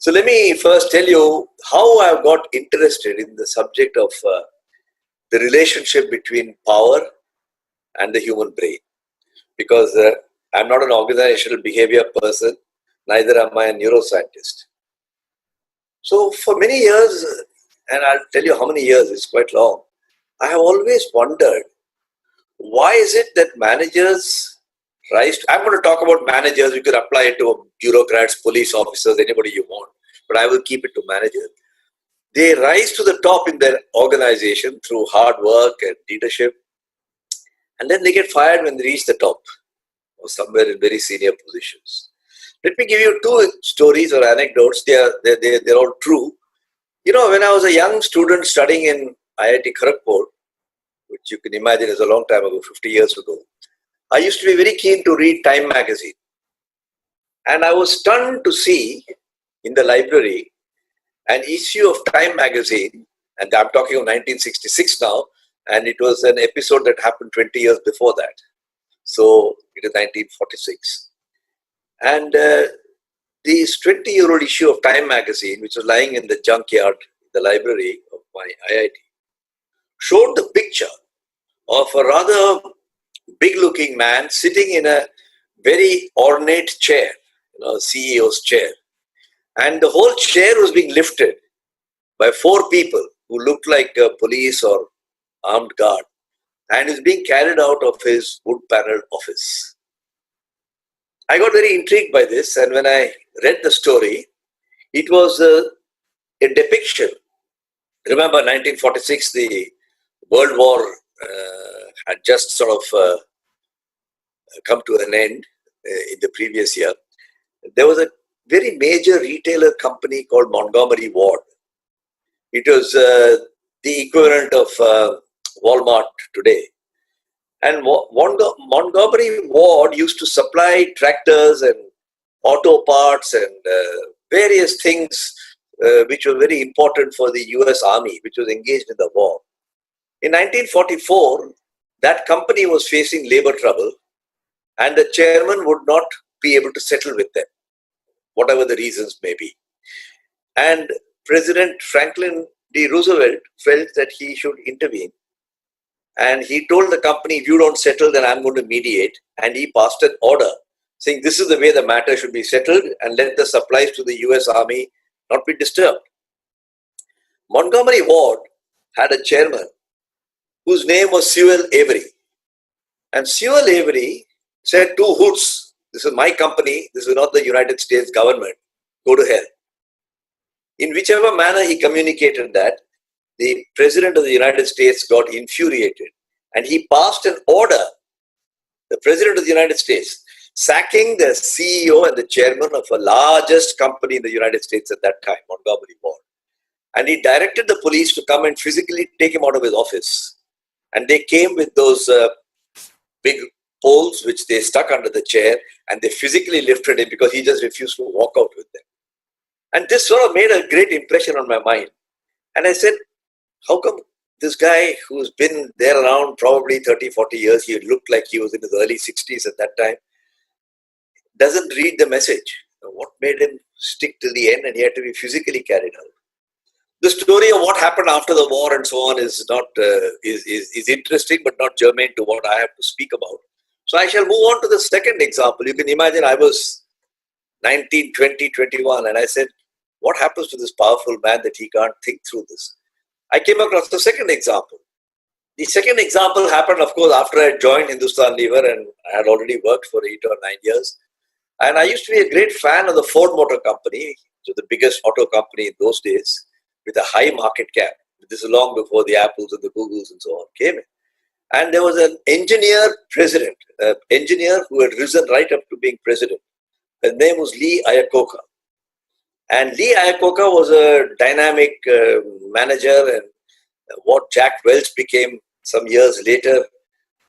So let me first tell you how I got interested in the subject of the relationship between power and the human brain. Because I'm not an organizational behavior person, neither am I a neuroscientist. So for many years, and I'll tell you how many years, it's quite long, I have always wondered, why is it that managers rise to, I'm going to talk about managers, you can apply it to bureaucrats, police officers, anybody you want, but I will keep it to managers. They rise to the top in their organization through hard work and leadership, and then they get fired when they reach the top or somewhere in very senior positions. Let me give you two stories or anecdotes. They're all true. You know, when I was a young student studying in IIT Kharagpur, which you can imagine is a long time ago, 50 years ago, I used to be very keen to read Time magazine. And I was stunned to see in the library an issue of Time magazine, and I'm talking of 1966 now, and it was an episode that happened 20 years before that. So it is 1946. And this 20-year-old issue of Time magazine, which was lying in the junkyard, the library of my IIT, showed the picture of a rather big-looking man sitting in a very ornate chair, CEO's chair. And the whole chair was being lifted by four people who looked like a police or armed guard, and is being carried out of his wood-paneled office. I got very intrigued by this, and when I read the story, it was a depiction. Remember, 1946, the World War had just sort of come to an end in the previous year. There was a very major retailer company called Montgomery Ward. It was the equivalent of Walmart today. And Montgomery Ward used to supply tractors and auto parts and various things which were very important for the US Army, which was engaged in the war. In 1944, that company was facing labor trouble, and the chairman would not be able to settle with them, whatever the reasons may be. And President Franklin D. Roosevelt felt that he should intervene. And he told the company, if you don't settle, then I'm going to mediate. And he passed an order saying this is the way the matter should be settled, and let the supplies to the US Army not be disturbed. Montgomery Ward had a chairman whose name was Sewell Avery. And Sewell Avery said, two hoots, this is my company, this is not the United States government, go to hell. In whichever manner he communicated that, the President of the United States got infuriated, and he passed an order, the President of the United States, sacking the CEO and the chairman of the largest company in the United States at that time, Montgomery Ward. And he directed the police to come and physically take him out of his office. And they came with those big poles which they stuck under the chair, and they physically lifted him because he just refused to walk out with them. And this sort of made a great impression on my mind. And I said, how come this guy who's been there around probably 30, 40 years, he looked like he was in his early 60s at that time, doesn't read the message? What made him stick to the end and he had to be physically carried out? The story of what happened after the war and so on is not is interesting, but not germane to what I have to speak about. So I shall move on to the second example. You can imagine I was 19, 20, 21, and I said, what happens to this powerful man that he can't think through this? I came across the second example. The second example happened, of course, after I joined Hindustan Lever, and I had already worked for 8 or 9 years. And I used to be a great fan of the Ford Motor Company, which was the biggest auto company in those days, with a high market cap. This is long before the Apples and the Googles and so on came in. And there was an engineer president, an engineer who had risen right up to being president. His name was Lee Iacocca. And Lee Iacocca was a dynamic manager, and what Jack Welch became some years later,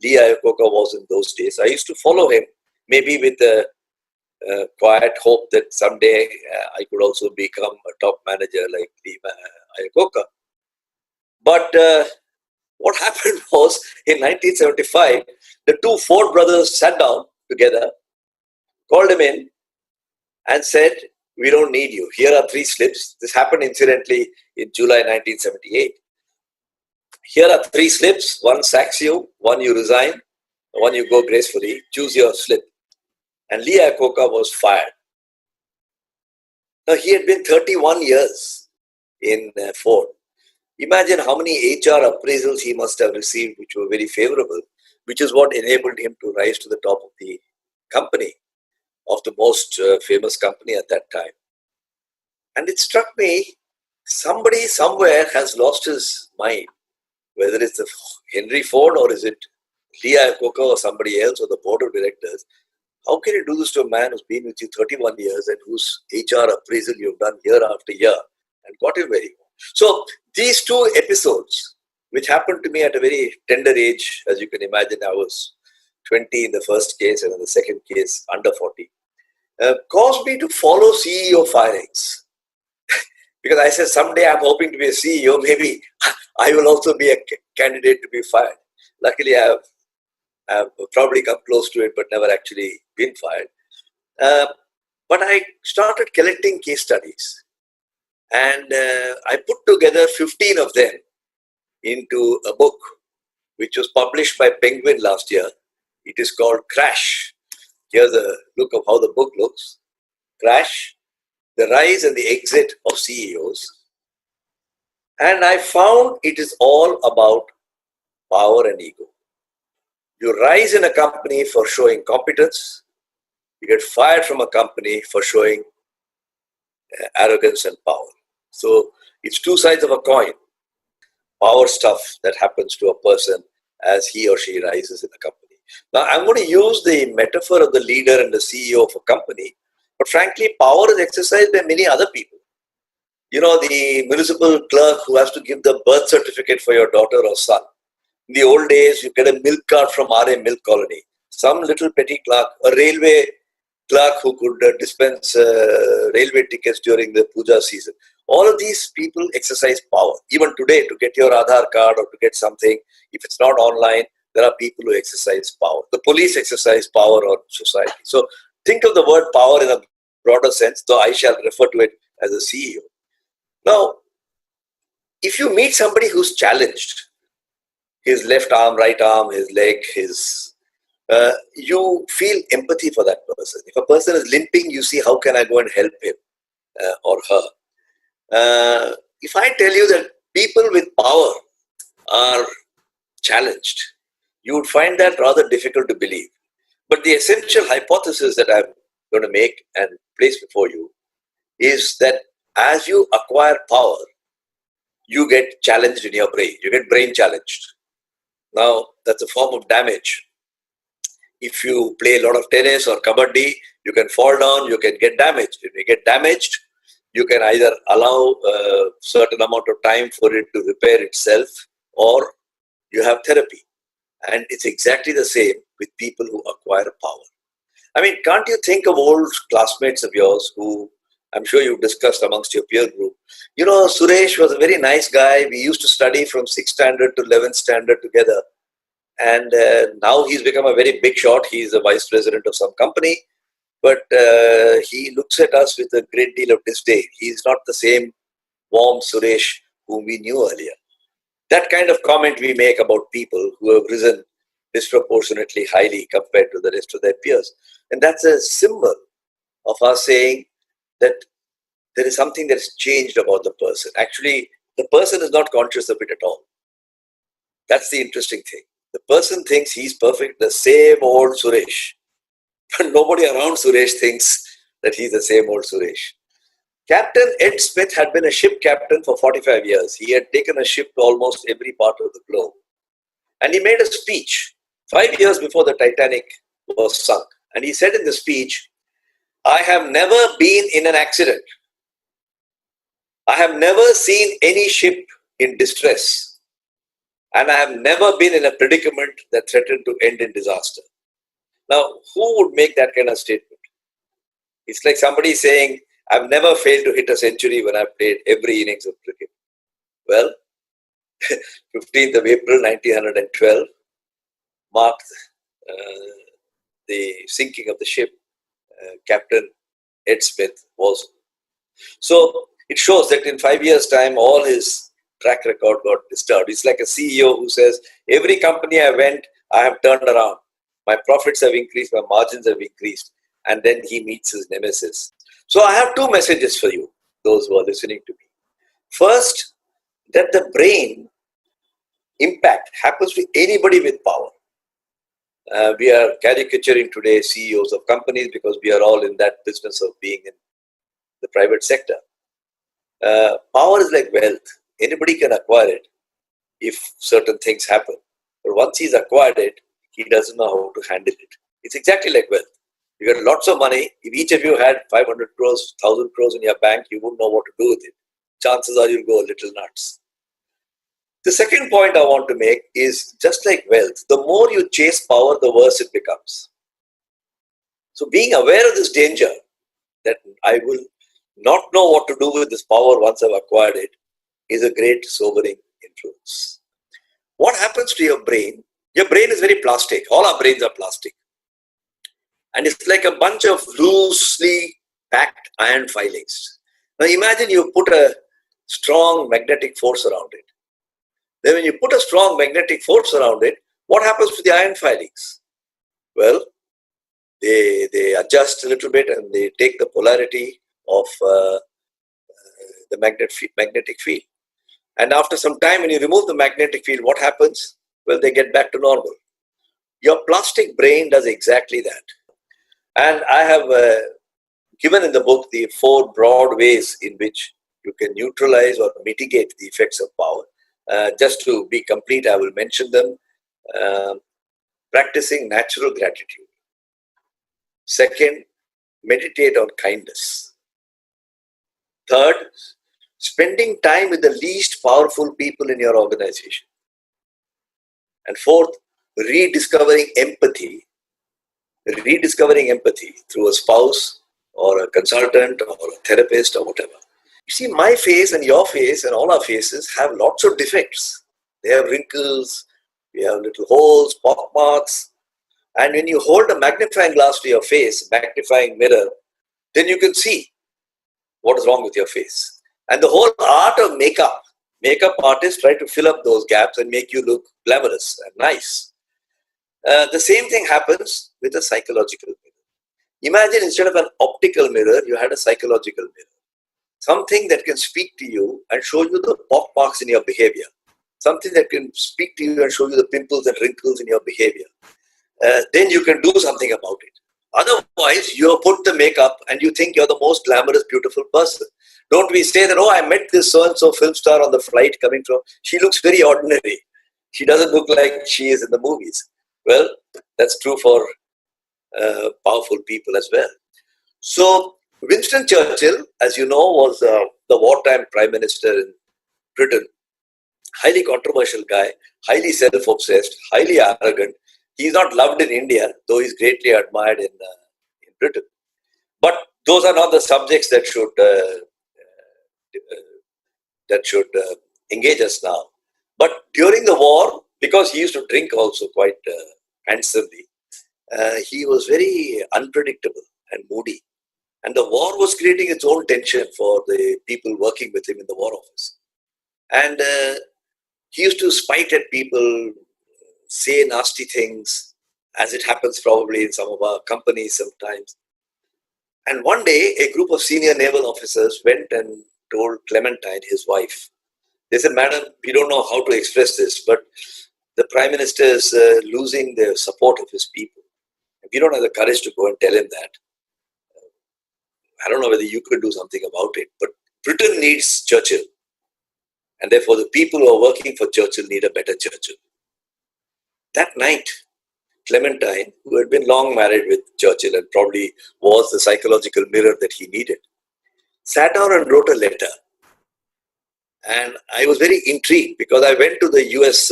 Lee Iacocca was in those days. I used to follow him, maybe with a quiet hope that someday I could also become a top manager like Lee Iacocca. But what happened was, in 1975, the two Ford brothers sat down together, called him in, and said, We don't need you. Here are 3 slips. This happened incidentally in July 1978. Here are 3 slips. One sacks you, one you resign, one you go gracefully. Choose your slip. And Lee Iacocca was fired. Now, he had been 31 years in Ford. Imagine how many HR appraisals he must have received, which were very favorable, which is what enabled him to rise to the top of the company, of the most famous company at that time. And it struck me, somebody somewhere has lost his mind, whether it's the Henry Ford or is it Lee Iacocca or somebody else or the board of directors. How can you do this to a man who's been with you 31 years and whose HR appraisal you've done year after year and got him very well? So these 2 episodes, which happened to me at a very tender age, as you can imagine, I was 20 in the first case and in the second case under 40, caused me to follow CEO firings. Because I said, someday I'm hoping to be a CEO, maybe I will also be a candidate to be fired. Luckily, I have probably come close to it, but never actually been fired. But I started collecting case studies. And I put together 15 of them into a book, which was published by Penguin last year. It is called Crash. Here's a look of how the book looks. Crash, the rise and the exit of CEOs. And I found it is all about power and ego. You rise in a company for showing competence. You get fired from a company for showing arrogance and power. So it's 2 sides of a coin. Power stuff that happens to a person as he or she rises in a company. Now, I'm going to use the metaphor of the leader and the CEO of a company, but frankly, power is exercised by many other people. You know, the municipal clerk who has to give the birth certificate for your daughter or son. In the old days, you get a milk cart from RA Milk Colony. Some little petty clerk, a railway clerk who could dispense railway tickets during the puja season. All of these people exercise power. Even today, to get your Aadhaar card or to get something, if it's not online, there are people who exercise power. The police exercise power on society. So think of the word power in a broader sense, though I shall refer to it as a CEO. Now, if you meet somebody who's challenged, his left arm, right arm, his leg, you feel empathy for that person. If a person is limping, you see how can I go and help him or her. If I tell you that people with power are challenged, you would find that rather difficult to believe. But the essential hypothesis that I'm going to make and place before you is that as you acquire power, you get challenged in your brain. You get brain challenged. Now, that's a form of damage. If you play a lot of tennis or kabaddi, you can fall down, you can get damaged. If you get damaged, you can either allow a certain amount of time for it to repair itself, or you have therapy. And it's exactly the same with people who acquire power. I mean, can't you think of old classmates of yours who I'm sure you've discussed amongst your peer group? You know, Suresh was a very nice guy. We used to study from 6th standard to 11th standard together. And now he's become a very big shot. He's a vice president of some company. But he looks at us with a great deal of disdain. He's not the same warm Suresh whom we knew earlier. That kind of comment we make about people who have risen disproportionately highly compared to the rest of their peers. And that's a symbol of us saying that there is something that's changed about the person. Actually, the person is not conscious of it at all. That's the interesting thing. The person thinks he's perfect, the same old Suresh. But nobody around Suresh thinks that he's the same old Suresh. Captain Ed Smith had been a ship captain for 45 years. He had taken a ship to almost every part of the globe. And he made a speech 5 years before the Titanic was sunk. And he said in the speech, I have never been in an accident. I have never seen any ship in distress. And I have never been in a predicament that threatened to end in disaster. Now, who would make that kind of statement? It's like somebody saying, I've never failed to hit a century when I've played every innings of cricket. Well, 15th of April 1912 marked the sinking of the ship. Captain Ed Smith was So it shows that in 5 years' time, all his track record got disturbed. It's like a CEO who says, every company I went, I have turned around. My profits have increased, my margins have increased. And then he meets his nemesis. So I have two messages for you, those who are listening to me. First, that the brain impact happens to anybody with power. We are caricaturing today CEOs of companies because we are all in that business of being in the private sector. Power is like wealth. Anybody can acquire it if certain things happen. But once he's acquired it, he doesn't know how to handle it. It's exactly like wealth. You got lots of money. If each of you had 500 crores, 1,000 crores in your bank, you wouldn't know what to do with it. Chances are you'll go a little nuts. The second point I want to make is just like wealth, the more you chase power, the worse it becomes. So being aware of this danger, that I will not know what to do with this power once I've acquired it, is a great sobering influence. What happens to your brain? Your brain is very plastic. All our brains are plastic. And it's like a bunch of loosely packed iron filings. Now imagine you put a strong magnetic force around it. Then when you put a strong magnetic force around it, what happens to the iron filings? Well, they adjust a little bit and they take the polarity of the magnetic field. And after some time, when you remove the magnetic field, what happens? Well, they get back to normal. Your plastic brain does exactly that. And I have given in the book the 4 broad ways in which you can neutralize or mitigate the effects of power. Just to be complete, I will mention them. Practicing natural gratitude. Second, meditate on kindness. Third, spending time with the least powerful people in your organization. And fourth, rediscovering empathy through a spouse or a consultant or a therapist or whatever. You see, my face and your face and all our faces have lots of defects. They have wrinkles, we have little holes, pock marks. And when you hold a magnifying glass to your face, magnifying mirror, then you can see what is wrong with your face. And the whole art of makeup artists try to fill up those gaps and make you look glamorous and nice. The same thing happens with a psychological mirror. Imagine instead of an optical mirror, you had a psychological mirror. Something that can speak to you and show you the pock marks in your behavior. Something that can speak to you and show you the pimples and wrinkles in your behavior. Then you can do something about it. Otherwise, you put the makeup and you think you're the most glamorous, beautiful person. Don't we say that, oh, I met this so-and-so film star on the flight coming from, she looks very ordinary. She doesn't look like she is in the movies. Well, that's true for powerful people as well. So, Winston Churchill, as you know, was the wartime prime minister in Britain. Highly controversial guy, highly self-obsessed, highly arrogant. He's not loved in India, though he's greatly admired in Britain. But those are not the subjects that should engage us now. But during the war, because he used to drink also quite handsomely, he was very unpredictable and moody. And the war was creating its own tension for the people working with him in the war office. And he used to spite at people, say nasty things, as it happens probably in some of our companies sometimes. And one day, a group of senior naval officers went and told Clementine, his wife, they said, Madam, we don't know how to express this, but the Prime Minister is losing the support of his people. We don't have the courage to go and tell him that. I don't know whether you could do something about it, but Britain needs Churchill. And therefore, the people who are working for Churchill need a better Churchill. That night, Clementine, who had been long married with Churchill and probably was the psychological mirror that he needed, sat down and wrote a letter. And I was very intrigued because I went to the US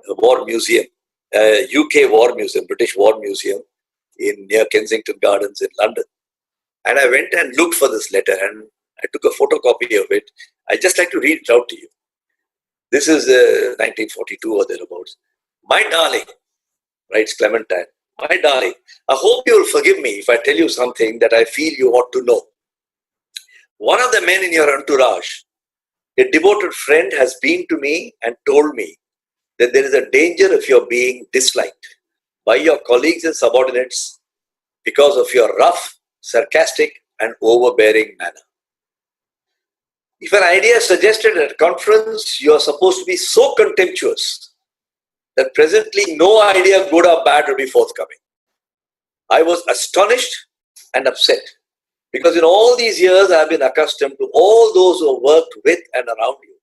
War Museum, UK War Museum, British War Museum near Kensington Gardens in London. And I went and looked for this letter and I took a photocopy of it. I'd just like to read it out to you. This is 1942 or thereabouts. My darling, writes Clementine, my darling, I hope you will forgive me if I tell you something that I feel you ought to know. One of the men in your entourage, a devoted friend, has been to me and told me that there is a danger of your being disliked by your colleagues and subordinates because of your rough, sarcastic, and overbearing manner. If an idea suggested at a conference, you are supposed to be so contemptuous that presently no idea, good or bad, will be forthcoming. I was astonished and upset because in all these years I have been accustomed to all those who have worked with and around you,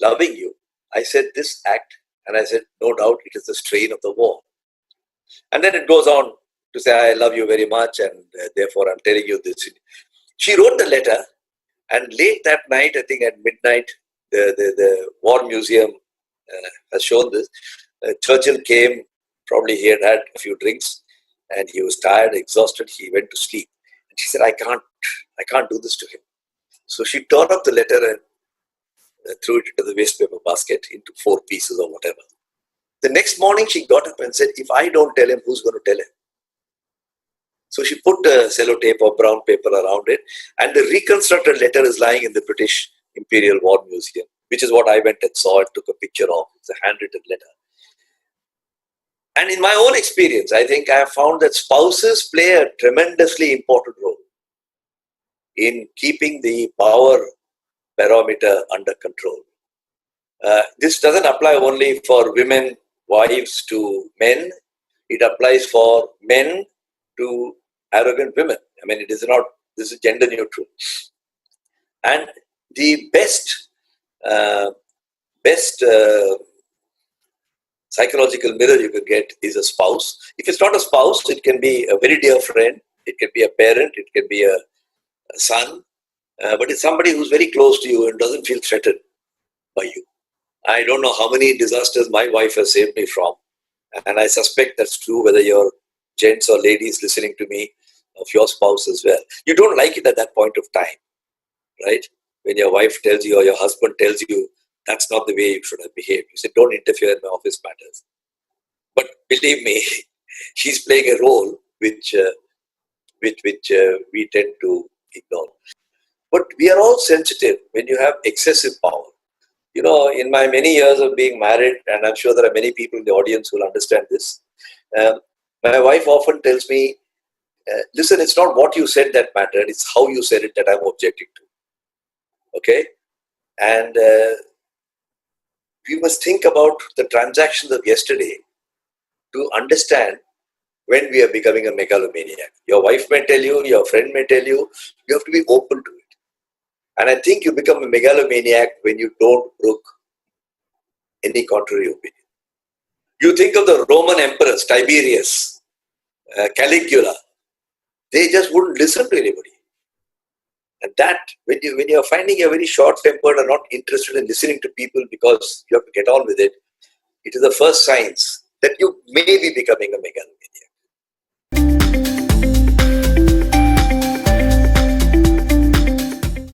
loving you. I said this act, and I said, no doubt it is the strain of the war. And then it goes on to say, I love you very much, and therefore I'm telling you this. She wrote the letter, and late that night, I think at midnight, the War Museum has shown this. Churchill came, probably he had had a few drinks, and he was tired, exhausted. He went to sleep. And she said, I can't do this to him. So she tore up the letter and threw it into the waste paper basket into 4 pieces or whatever. The next morning, she got up and said, if I don't tell him, who's going to tell him? So she put a sellotape or brown paper around it, and the reconstructed letter is lying in the British Imperial War Museum, which is what I went and saw and took a picture of. It's a handwritten letter. And in my own experience, I think I have found that spouses play a tremendously important role in keeping the power barometer under control. This doesn't apply only for women, wives to men. It applies for men to arrogant women. I mean, this is gender neutral. And the best psychological mirror you can get is a spouse. If it's not a spouse, it can be a very dear friend, it can be a parent, it can be a son, but it's somebody who's very close to you and doesn't feel threatened by you. I don't know how many disasters my wife has saved me from, and I suspect that's true whether you're gents or ladies listening to me, of your spouse as well. You don't like it at that point of time, right? When your wife tells you or your husband tells you that's not the way you should have behaved. You say, don't interfere in my office matters. But believe me, she's playing a role which we tend to ignore. But we are all sensitive when you have excessive power. You know, in my many years of being married, and I'm sure there are many people in the audience who will understand this, my wife often tells me, listen, it's not what you said that mattered, it's how you said it that I'm objecting to. Okay? And we must think about the transactions of yesterday to understand when we are becoming a megalomaniac. Your wife may tell you, your friend may tell you, you have to be open to it. And I think you become a megalomaniac when you don't brook any contrary opinion. You think of the Roman emperors, Tiberius, Caligula, they just wouldn't listen to anybody. And that, when you're finding you're very short-tempered and not interested in listening to people because you have to get on with it, it is the first signs that you may be becoming a megalomaniac.